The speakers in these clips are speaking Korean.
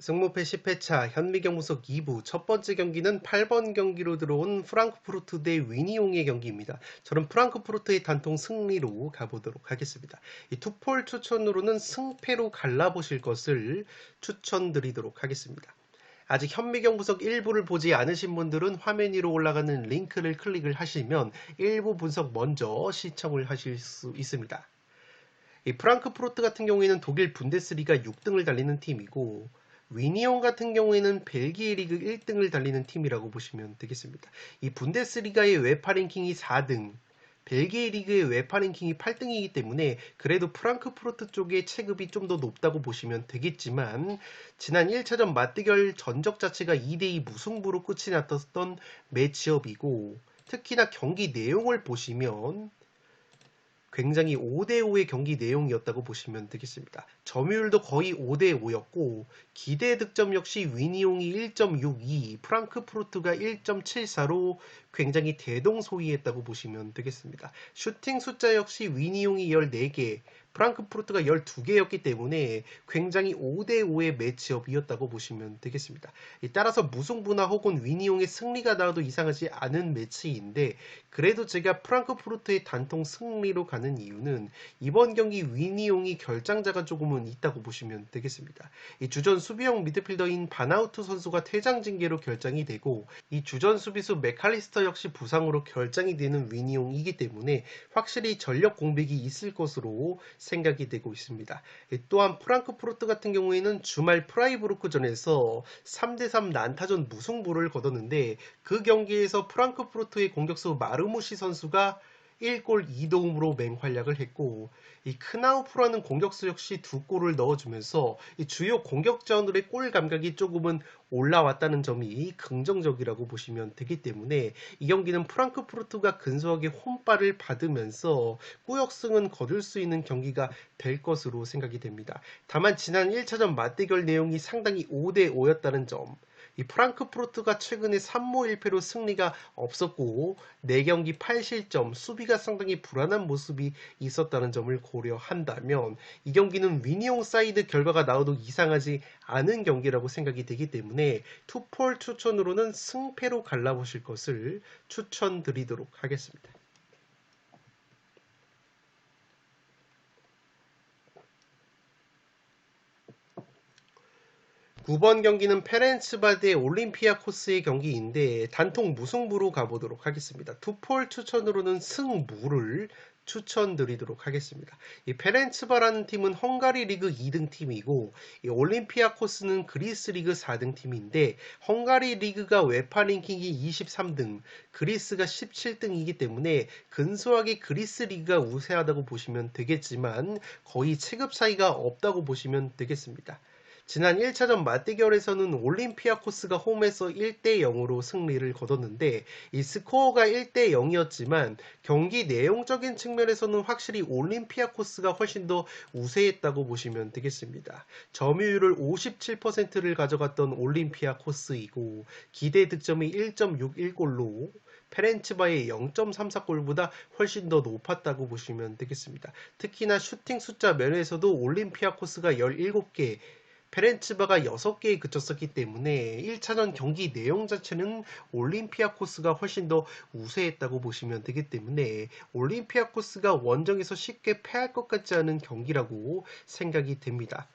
승무패 10회차 현미경무석 2부 첫 번째 경기는 8번 경기로 들어온 프랑크푸르트 대 위니옹의 경기입니다. 저는 프랑크푸르트의 단통 승리로 가보도록 하겠습니다. 이 투폴 추천으로는 승패로 갈라보실 것을 추천드리도록 하겠습니다. 아직 현미경무석 1부를 보지 않으신 분들은 화면 위로 올라가는 링크를 클릭을 하시면 1부 분석 먼저 시청을 하실 수 있습니다. 이 프랑크푸르트 같은 경우에는 독일 분데스리가 6등을 달리는 팀이고 위니옹 같은 경우에는 벨기에 리그 1등을 달리는 팀이라고 보시면 되겠습니다. 이 분데스리가의 웨파 랭킹이 4등, 벨기에 리그의 웨파 랭킹이 8등이기 때문에 그래도 프랑크푸르트 쪽의 체급이 좀 더 높다고 보시면 되겠지만 지난 1차전 맞대결 전적 자체가 2대2 무승부로 끝이 났던 매치업이고 특히나 경기 내용을 보시면 굉장히 5대5의 경기 내용이었다고 보시면 되겠습니다. 점유율도 거의 5대5였고 기대 득점 역시 위니옹이 1.62, 프랑크푸르트가 1.74로 굉장히 대동소이했다고 보시면 되겠습니다. 슈팅 숫자 역시 위니옹이 14개, 프랑크푸르트가 12개였기 때문에 굉장히 5대5의 매치업이었다고 보시면 되겠습니다. 따라서 무승부나 혹은 위니옹의 승리가 나와도 이상하지 않은 매치인데 그래도 제가 프랑크푸르트의 단통 승리로 가는 이유는 이번 경기 위니옹이 결장자가 조금은 있다고 보시면 되겠습니다. 이 주전 수비형 미드필더인 바나우트 선수가 퇴장 징계로 결장이 되고 이 주전 수비수 메칼리스터 역시 부상으로 결장이 되는 위니옹이기 때문에 확실히 전력 공백이 있을 것으로 생각이 되고 있습니다. 또한 프랑크푸르트 같은 경우에는 주말 프라이부르크전에서 3대3 난타전 무승부를 거뒀는데 그 경기에서 프랑크푸르트의 공격수 마르무시 선수가 1골 2도움으로 맹활약을 했고 이 크나우프라는 공격수 역시 2골을 넣어주면서 이 주요 공격자들의 골 감각이 조금은 올라왔다는 점이 긍정적이라고 보시면 되기 때문에 이 경기는 프랑크푸르트가 근소하게 홈발을 받으면서 꾸역승은 거둘 수 있는 경기가 될 것으로 생각이 됩니다. 다만 지난 1차전 맞대결 내용이 상당히 5대5였다는 점, 이 프랑크푸르트가 최근에 3무 1패로 승리가 없었고 4경기 8실점, 수비가 상당히 불안한 모습이 있었다는 점을 고려한다면 이 경기는 위니옹 사이드 결과가 나와도 이상하지 않은 경기라고 생각이 되기 때문에 투폴 추천으로는 승패로 갈라보실 것을 추천드리도록 하겠습니다. 9번 경기는 페렌츠바 대 올림피아코스의 경기인데 단통 무승부로 가보도록 하겠습니다. 투폴 추천으로는 승무를 추천드리도록 하겠습니다. 이 페렌츠바라는 팀은 헝가리 리그 2등 팀이고 이 올림피아코스는 그리스 리그 4등 팀인데 헝가리 리그가 웨파 랭킹이 23등, 그리스가 17등이기 때문에 근소하게 그리스 리그가 우세하다고 보시면 되겠지만 거의 체급 차이가 없다고 보시면 되겠습니다. 지난 1차전 맞대결에서는 올림피아코스가 홈에서 1대0으로 승리를 거뒀는데 이 스코어가 1대0이었지만 경기 내용적인 측면에서는 확실히 올림피아코스가 훨씬 더 우세했다고 보시면 되겠습니다. 점유율을 57%를 가져갔던 올림피아코스이고 기대 득점이 1.61골로 페렌츠바의 0.34골보다 훨씬 더 높았다고 보시면 되겠습니다. 특히나 슈팅 숫자 면에서도 올림피아코스가 17개, 페렌츠바가 6개에 그쳤었기 때문에 1차전 경기 내용 자체는 올림피아코스가 훨씬 더 우세했다고 보시면 되기 때문에 올림피아코스가 원정에서 쉽게 패할 것 같지 않은 경기라고 생각이 됩니다.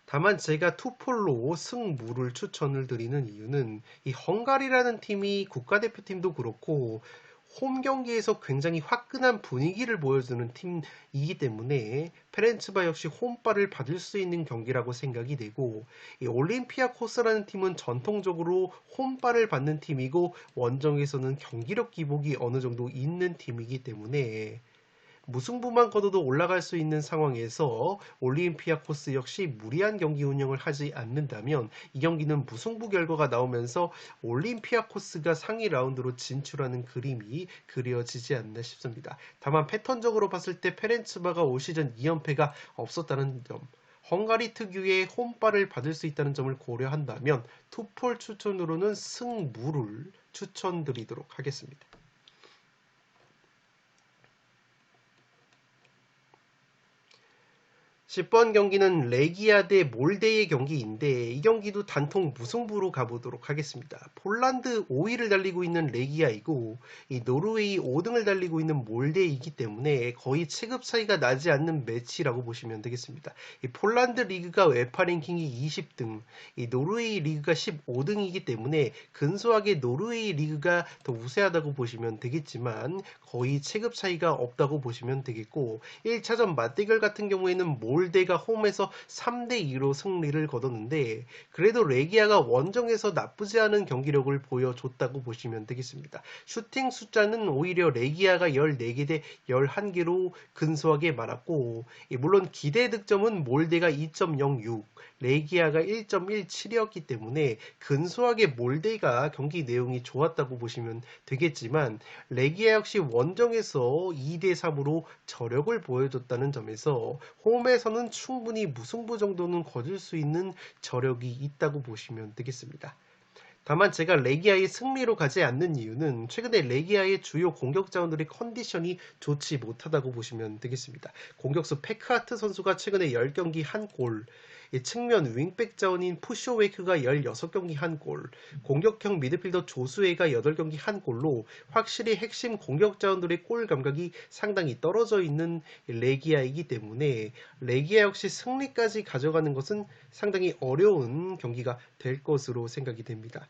다만 제가 투폴로 승무를 추천을 드리는 이유는 이 헝가리라는 팀이 국가대표팀도 그렇고 홈 경기에서 굉장히 화끈한 분위기를 보여주는 팀이기 때문에 페렌츠바 역시 홈발을 받을 수 있는 경기라고 생각이 되고 이 올림피아코스라는 팀은 전통적으로 홈발을 받는 팀이고 원정에서는 경기력 기복이 어느 정도 있는 팀이기 때문에 무승부만 거둬도 올라갈 수 있는 상황에서 올림피아코스 역시 무리한 경기 운영을 하지 않는다면 이 경기는 무승부 결과가 나오면서 올림피아코스가 상위 라운드로 진출하는 그림이 그려지지 않나 싶습니다. 다만 패턴적으로 봤을 때 페렌츠바가 올 시즌 2연패가 없었다는 점, 헝가리 특유의 홈발을 받을 수 있다는 점을 고려한다면 투폴 추천으로는 승무를 추천드리도록 하겠습니다. 10번 경기는 레기아 대 몰데의 경기인데 이 경기도 단통 무승부로 가보도록 하겠습니다. 폴란드 5위를 달리고 있는 레기아이고 이 노르웨이 5등을 달리고 있는 몰데이기 때문에 거의 체급 차이가 나지 않는 매치라고 보시면 되겠습니다. 이 폴란드 리그가 웨파 랭킹이 20등, 이 노르웨이 리그가 15등이기 때문에 근소하게 노르웨이 리그가 더 우세하다고 보시면 되겠지만 거의 체급 차이가 없다고 보시면 되겠고 1차전 맞대결 같은 경우에는 몰데가 홈에서 3대2로 승리를 거뒀는데 그래도 레기아가 원정에서 나쁘지 않은 경기력을 보여줬다고 보시면 되겠습니다. 슈팅 숫자는 오히려 레기아가 14개 대 11개로 근소하게 많았고 물론 기대 득점은 몰데가 2.06, 레기아가 1.17이었기 때문에 근소하게 몰데가 경기 내용이 좋았다고 보시면 되겠지만 레기아 역시 원정에서 2대3으로 저력을 보여줬다는 점에서 홈에서는 충분히 무승부 정도는 거둘 수 있는 저력이 있다고 보시면 되겠습니다. 다만 제가 레기아의 승리로 가지 않는 이유는 최근에 레기아의 주요 공격 자원들의 컨디션이 좋지 못하다고 보시면 되겠습니다. 공격수 페크하트 선수가 최근에 10경기 1골, 측면 윙백 자원인 푸쇼웨이크가 16경기 1골, 공격형 미드필더 조수에가 8경기 1골로 확실히 핵심 공격 자원들의 골 감각이 상당히 떨어져 있는 레기아이기 때문에 레기아 역시 승리까지 가져가는 것은 상당히 어려운 경기가 될 것으로 생각이 됩니다.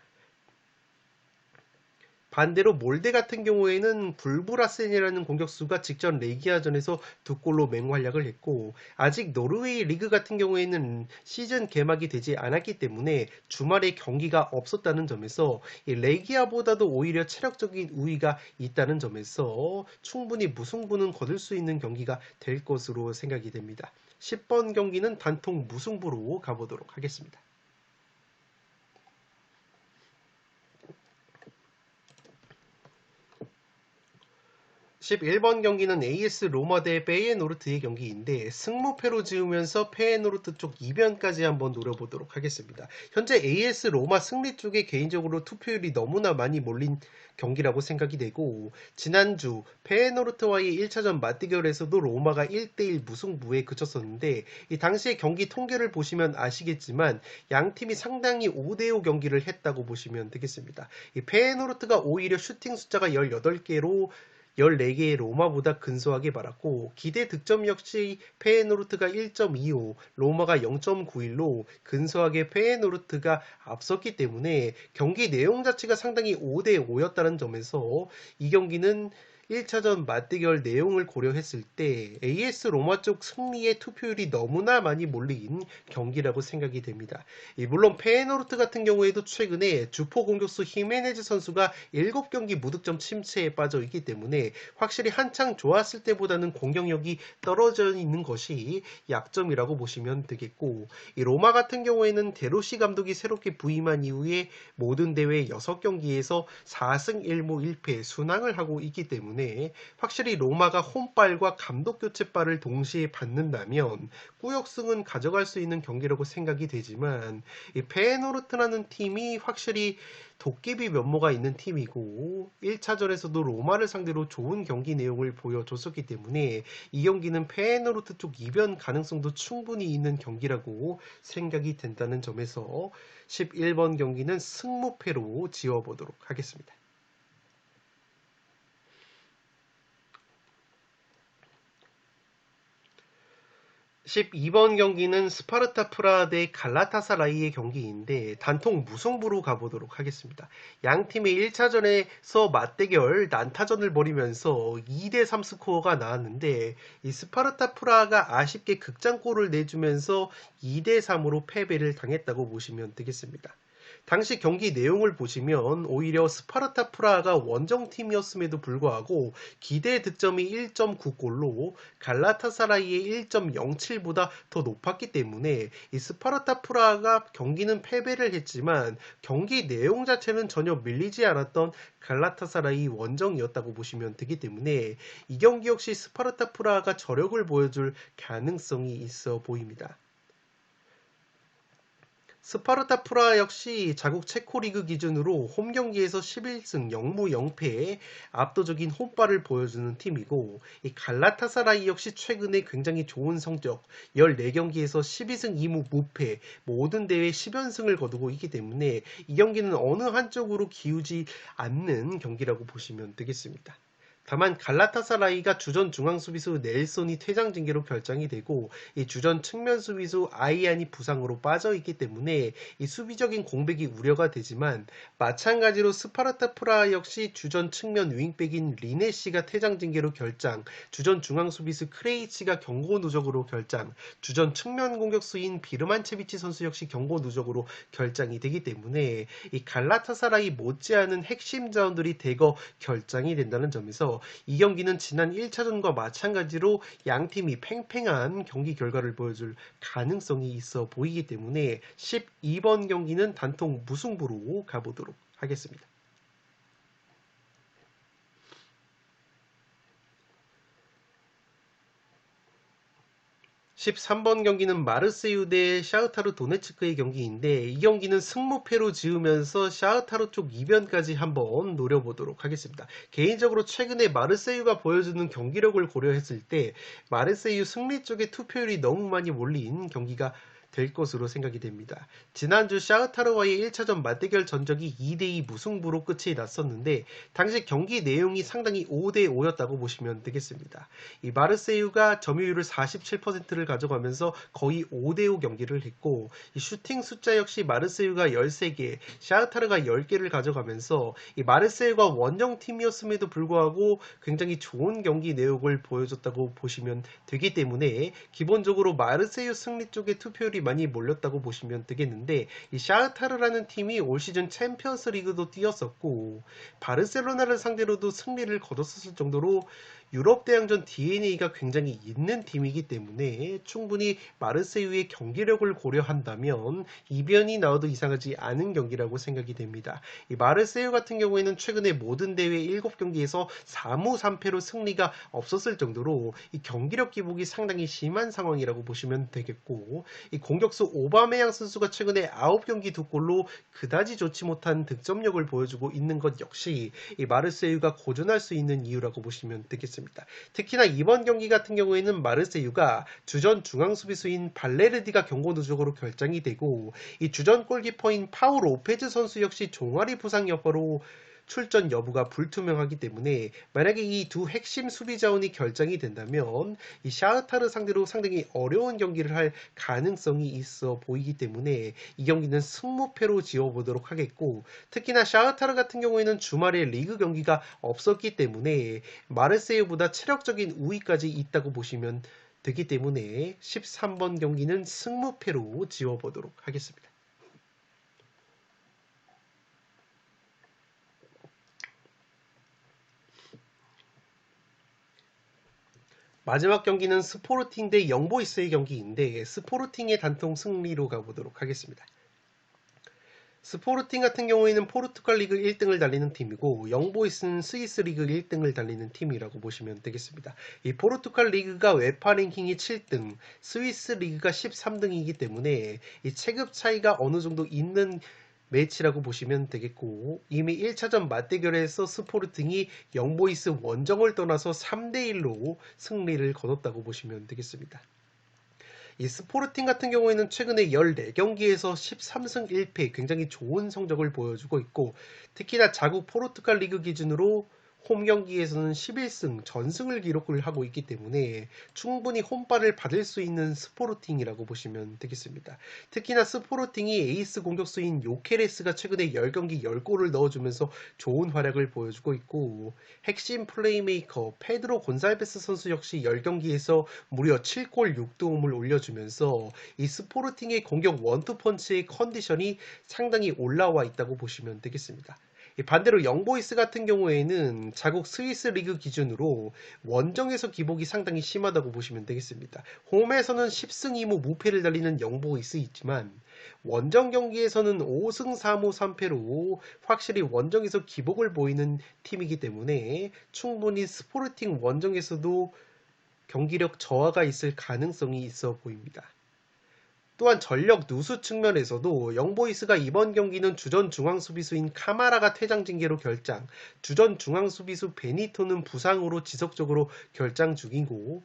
반대로 몰데 같은 경우에는 불브라센이라는 공격수가 직전 레기아전에서 2골로 맹활약을 했고 아직 노르웨이 리그 같은 경우에는 시즌 개막이 되지 않았기 때문에 주말에 경기가 없었다는 점에서 레기아보다도 오히려 체력적인 우위가 있다는 점에서 충분히 무승부는 거둘 수 있는 경기가 될 것으로 생각이 됩니다. 10번 경기는 단통 무승부로 가보도록 하겠습니다. 11번 경기는 AS 로마 대 페예노르트의 경기인데 승무패로 지으면서 페예노르트 쪽 이변까지 한번 노려보도록 하겠습니다. 현재 AS 로마 승리 쪽에 개인적으로 투표율이 너무나 많이 몰린 경기라고 생각이 되고 지난주 페예노르트와의 1차전 맞대결에서도 로마가 1대1 무승부에 그쳤었는데 이 당시의 경기 통계를 보시면 아시겠지만 양 팀이 상당히 5대5 경기를 했다고 보시면 되겠습니다. 이 페예노르트가 오히려 슈팅 숫자가 18개로 14개의 로마보다 근소하게 많았고 기대 득점 역시 페예노르트가 1.25, 로마가 0.91로 근소하게 페예노르트가 앞섰기 때문에 경기 내용 자체가 상당히 5대5였다는 점에서 이 경기는 1차전 맞대결 내용을 고려했을 때 AS 로마 쪽 승리의 투표율이 너무나 많이 몰린 경기라고 생각이 됩니다. 물론 페예노르트 같은 경우에도 최근에 주포 공격수 히메네즈 선수가 7경기 무득점 침체에 빠져 있기 때문에 확실히 한창 좋았을 때보다는 공격력이 떨어져 있는 것이 약점이라고 보시면 되겠고 이 로마 같은 경우에는 데로시 감독이 새롭게 부임한 이후에 모든 대회 6경기에서 4승 1무 1패 순항을 하고 있기 때문에 확실히 로마가 홈발과 감독 교체발을 동시에 받는다면 꾸역승은 가져갈 수 있는 경기라고 생각이 되지만 이 페예노르트라는 팀이 확실히 도깨비 면모가 있는 팀이고 1차전에서도 로마를 상대로 좋은 경기 내용을 보여줬었기 때문에 이 경기는 페예노르트 쪽 이변 가능성도 충분히 있는 경기라고 생각이 된다는 점에서 11번 경기는 승무패로 지어보도록 하겠습니다. 12번 경기는 스파르타 프라 대 갈라타사라이의 경기인데 단통 무승부로 가보도록 하겠습니다. 양 팀의 1차전에서 맞대결 난타전을 벌이면서 2대3 스코어가 나왔는데 이 스파르타 프라가 아쉽게 극장골을 내주면서 2대3으로 패배를 당했다고 보시면 되겠습니다. 당시 경기 내용을 보시면 오히려 스파르타 프라하가 원정팀이었음에도 불구하고 기대 득점이 1.9골로 갈라타사라이의 1.07보다 더 높았기 때문에 이 스파르타 프라하가 경기는 패배를 했지만 경기 내용 자체는 전혀 밀리지 않았던 갈라타사라이 원정이었다고 보시면 되기 때문에 이 경기 역시 스파르타 프라하가 저력을 보여줄 가능성이 있어 보입니다. 스파르타 프라 역시 자국 체코 리그 기준으로 홈 경기에서 11승 0무 0패의 압도적인 홈발을 보여주는 팀이고, 이 갈라타사라이 역시 최근에 굉장히 좋은 성적 14경기에서 12승 2무 무패, 모든 대회 10연승을 거두고 있기 때문에 이 경기는 어느 한쪽으로 기우지 않는 경기라고 보시면 되겠습니다. 다만 갈라타사라이가 주전 중앙 수비수 넬손이 퇴장 징계로 결정이 되고, 이 주전 측면 수비수 아이안이 부상으로 빠져 있기 때문에 이 수비적인 공백이 우려가 되지만, 마찬가지로 스파르타 프라 역시 주전 측면 윙백인 리네시가 퇴장 징계로 결장, 주전 중앙 수비수 크레이치가 경고 누적으로 결장, 주전 측면 공격수인 비르만체비치 선수 역시 경고 누적으로 결장이 되기 때문에 이 갈라타사라이 못지않은 핵심 자원들이 대거 결장이 된다는 점에서 이 경기는 지난 1차전과 마찬가지로 양 팀이 팽팽한 경기 결과를 보여줄 가능성이 있어 보이기 때문에 12번 경기는 단통 무승부로 가보도록 하겠습니다. 13번 경기는 마르세유 대 샤흐타르 도네츠크의 경기인데, 이 경기는 승무패로 지으면서 샤흐타르 쪽 이변까지 한번 노려보도록 하겠습니다. 개인적으로 최근에 마르세유가 보여주는 경기력을 고려했을 때 마르세유 승리 쪽에 투표율이 너무 많이 몰린 경기가 될 것으로 생각이 됩니다. 지난주 샤흐타르와의 1차전 맞대결 전적이 2대2 무승부로 끝이 났었는데, 당시 경기 내용이 상당히 5대5였다고 보시면 되겠습니다. 이 마르세유가 점유율을 47%를 가져가면서 거의 5대5 경기를 했고, 이 슈팅 숫자 역시 마르세유가 13개, 샤흐타르가 10개를 가져가면서 이 마르세유가 원정팀이었음에도 불구하고 굉장히 좋은 경기 내용을 보여줬다고 보시면 되기 때문에 기본적으로 마르세유 승리 쪽에 투표율이 많이 몰렸다고 보시면 되겠는데, 이 샤흐타르라는 팀이 올 시즌 챔피언스 리그도 뛰었었고 바르셀로나를 상대로도 승리를 거뒀었을 정도로 유럽 대항전 DNA가 굉장히 있는 팀이기 때문에 충분히 마르세유의 경기력을 고려한다면 이변이 나와도 이상하지 않은 경기라고 생각이 됩니다. 이 마르세유 같은 경우에는 최근에 모든 대회 7경기에서 4무 3패로 승리가 없었을 정도로 이 경기력 기복이 상당히 심한 상황이라고 보시면 되겠고, 이 공격수 오바메양 선수가 최근에 9경기 2골로 그다지 좋지 못한 득점력을 보여주고 있는 것 역시 이 마르세유가 고전할 수 있는 이유라고 보시면 되겠습니다. 특히나 이번 경기 같은 경우에는 마르세유가 주전 중앙 수비수인 발레르디가 경고 누적으로 결정이 되고, 이 주전 골키퍼인 파우 로페즈 선수 역시 종아리 부상 여파로 출전 여부가 불투명하기 때문에 만약에 이 두 핵심 수비 자원이 결정이 된다면 이 샤흐타르 상대로 상당히 어려운 경기를 할 가능성이 있어 보이기 때문에 이 경기는 승무패로 지어보도록 하겠고, 특히나 샤흐타르 같은 경우에는 주말에 리그 경기가 없었기 때문에 마르세유보다 체력적인 우위까지 있다고 보시면 되기 때문에 13번 경기는 승무패로 지어보도록 하겠습니다. 마지막 경기는 스포르팅 대 영보이스의 경기인데, 스포르팅의 단통 승리로 가보도록 하겠습니다. 스포르팅 같은 경우에는 포르투갈 리그 1등을 달리는 팀이고, 영보이스는 스위스 리그 1등을 달리는 팀이라고 보시면 되겠습니다. 이 포르투갈 리그가 웨파 랭킹이 7등, 스위스 리그가 13등이기 때문에 이 체급 차이가 어느 정도 있는 매치라고 보시면 되겠고, 이미 1차전 맞대결에서 스포르팅이 영보이스 원정을 떠나서 3대1로 승리를 거뒀다고 보시면 되겠습니다. 이 스포르팅 같은 경우에는 최근에 14경기에서 13승 1패 굉장히 좋은 성적을 보여주고 있고, 특히나 자국 포르투갈 리그 기준으로 홈 경기에서는 11승 전승을 기록을 하고 있기 때문에 충분히 홈발을 받을 수 있는 스포르팅이라고 보시면 되겠습니다. 특히나 스포르팅이 에이스 공격수인 요케레스가 최근에 10경기 10골을 넣어주면서 좋은 활약을 보여주고 있고, 핵심 플레이메이커 페드로 곤살베스 선수 역시 10경기에서 무려 7골 6도움을 올려주면서 이 스포르팅의 공격 원투펀치의 컨디션이 상당히 올라와 있다고 보시면 되겠습니다. 반대로 영보이스 같은 경우에는 자국 스위스 리그 기준으로 원정에서 기복이 상당히 심하다고 보시면 되겠습니다. 홈에서는 10승 2무 무패를 달리는 영보이스 있지만 원정 경기에서는 5승 4무 3패로 확실히 원정에서 기복을 보이는 팀이기 때문에 충분히 스포르팅 원정에서도 경기력 저하가 있을 가능성이 있어 보입니다. 또한 전력 누수 측면에서도 영보이스가 이번 경기는 주전 중앙수비수인 카마라가 퇴장 징계로 결장, 주전 중앙수비수 베니토는 부상으로 지속적으로 결장 중이고,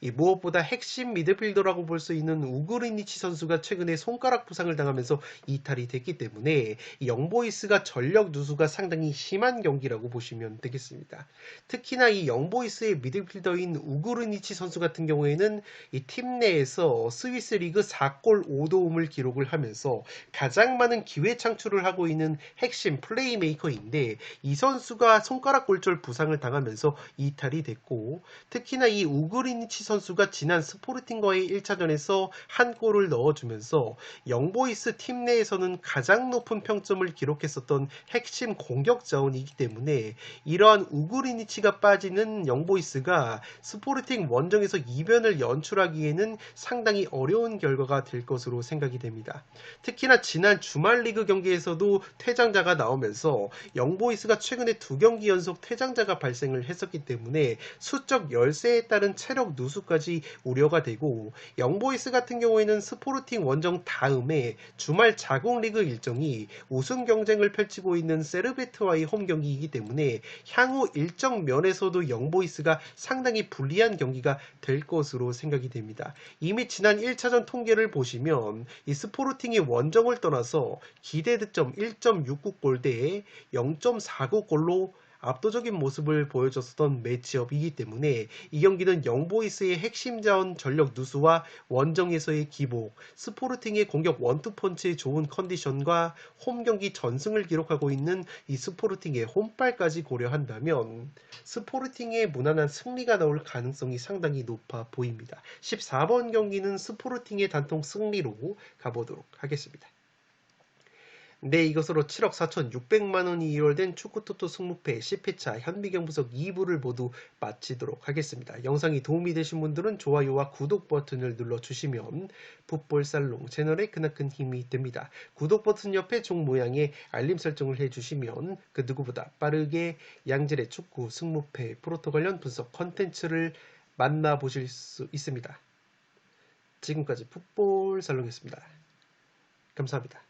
이 무엇보다 핵심 미드필더라고 볼 수 있는 우그르니치 선수가 최근에 손가락 부상을 당하면서 이탈이 됐기 때문에 이 영보이스가 전력 누수가 상당히 심한 경기라고 보시면 되겠습니다. 특히나 이 영보이스의 미드필더인 우그르니치 선수 같은 경우에는 이 팀 내에서 스위스 리그 4골 5도움을 기록을 하면서 가장 많은 기회 창출을 하고 있는 핵심 플레이메이커인데, 이 선수가 손가락 골절 부상을 당하면서 이탈이 됐고, 특히나 이 우그르니치 선수가 지난 스포르팅과의 1차전에서 한 골을 넣어주면서 영보이스 팀 내에서는 가장 높은 평점을 기록했었던 핵심 공격 자원이기 때문에 이러한 우그르니치가 빠지는 영보이스가 스포르팅 원정에서 이변을 연출하기에는 상당히 어려운 결과가 될 것으로 생각이 됩니다. 특히나 지난 주말 리그 경기에서도 퇴장자가 나오면서 영보이스가 최근에 2경기 연속 퇴장자가 발생을 했었기 때문에 수적 열세에 따른 체력 누수까지 우려가 되고, 영보이스 같은 경우에는 스포르팅 원정 다음에 주말 자국 리그 일정이 우승 경쟁을 펼치고 있는 세르베트와의 홈 경기이기 때문에 향후 일정 면에서도 영보이스가 상당히 불리한 경기가 될 것으로 생각이 됩니다. 이미 지난 1차전 통계를 보시면 이 스포르팅이 원정을 떠나서 기대 득점 1.69골 대에 0.49골로 압도적인 모습을 보여줬었던 매치업이기 때문에 이 경기는 영보이스의 핵심 자원 전력 누수와 원정에서의 기복, 스포르팅의 공격 원투펀치의 좋은 컨디션과 홈 경기 전승을 기록하고 있는 이 스포르팅의 홈빨까지 고려한다면 스포르팅의 무난한 승리가 나올 가능성이 상당히 높아 보입니다. 14번 경기는 스포르팅의 단통 승리로 가보도록 하겠습니다. 네, 이것으로 7억 4,600만원이 이월된 축구토토 승무패 10회차 현미경부석 2부를 모두 마치도록 하겠습니다. 영상이 도움이 되신 분들은 좋아요와 구독 버튼을 눌러주시면 풋볼살롱 채널에 크나큰 힘이 됩니다. 구독 버튼 옆에 종 모양의 알림 설정을 해주시면 그 누구보다 빠르게 양질의 축구 승무패 프로토 관련 분석 컨텐츠를 만나보실 수 있습니다. 지금까지 풋볼살롱이었습니다. 감사합니다.